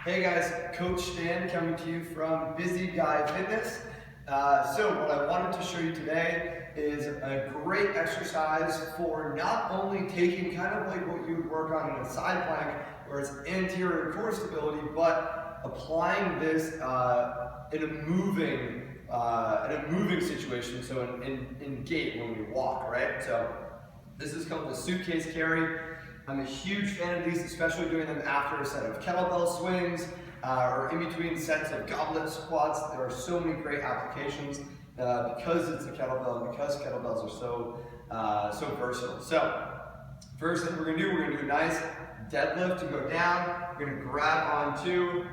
Hey guys, Coach Stan coming to you from Busy Guy Fitness. So what I wanted to show you today is a great exercise for not only taking kind of like what you would work on in a side plank where it's anterior core stability, but applying this in a moving situation, so in gait when we walk, right? So this is called the Suitcase Carry. I'm a huge fan of these, especially doing them after a set of kettlebell swings or in between sets of goblet squats. There are so many great applications because it's a kettlebell and because kettlebells are so versatile. So first thing we're gonna do a nice deadlift to go down. We're gonna grab onto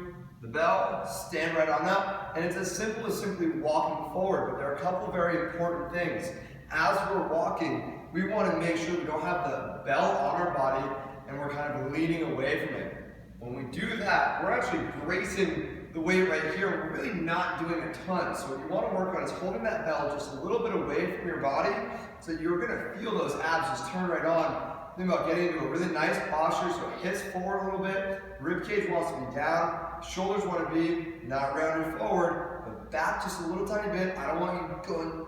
the bell, stand right on up, and it's as simple as simply walking forward, but there are a couple very important things. As we're walking, we want to make sure we don't have the bell on our body and we're kind of leaning away from it. When we do that, we're actually bracing the weight right here. We're really not doing a ton. So what you want to work on is holding that bell just a little bit away from your body so that you're going to feel those abs just turn right on. Think about getting into a really nice posture so it hits forward a little bit. Rib cage wants to be down. Shoulders want to be not rounded forward, but back just a little tiny bit. I don't want you going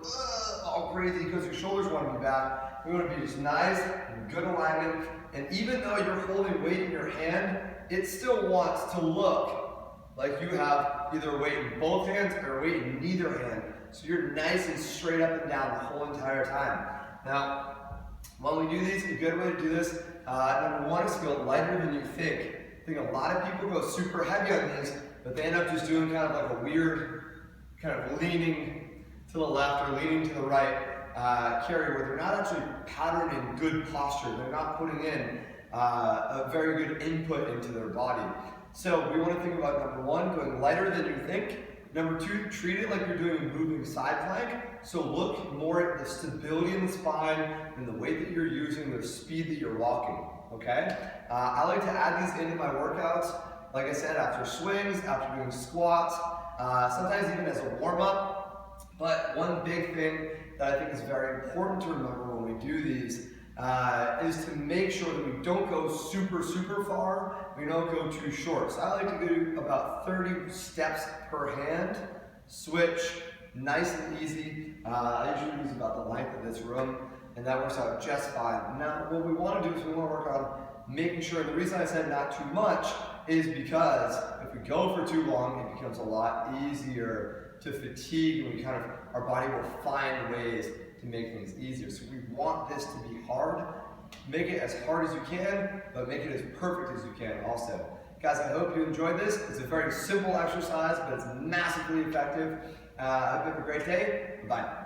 all crazy because your shoulders want to be back. We want to be just nice and good alignment. And even though you're holding weight in your hand, it still wants to look like you have either weight in both hands or weight in neither hand. So you're nice and straight up and down the whole entire time. Now, when we do these, a good way to do this, number one is to go lighter than you think. I think a lot of people go super heavy on these, but they end up just doing kind of like a weird, kind of leaning to the left or leaning to the right carry where they're not actually patterned in good posture. They're not putting in a very good input into their body. So we want to think about number one, going lighter than you think. Number two, treat it like you're doing a moving side plank. So look more at the stability in the spine and the weight that you're using, the speed that you're walking, okay? I like to add these into my workouts, like I said, after swings, after doing squats, sometimes even as a warm-up. But one big thing that I think is very important to remember when we do these is to make sure that we don't go super far, we don't go too short. So I like to do about 30 steps per hand, switch, nice and easy. I usually use about the length of this room, and that works out just fine. Now, what we want to do is we want to work on making sure, and the reason I said not too much is because if we go for too long, it becomes a lot easier to fatigue, and our body will find ways to make things easier. So we want this to be hard. Make it as hard as you can, but make it as perfect as you can also. Guys, I hope you enjoyed this. It's a very simple exercise, but it's massively effective. I hope you have a great day. Bye.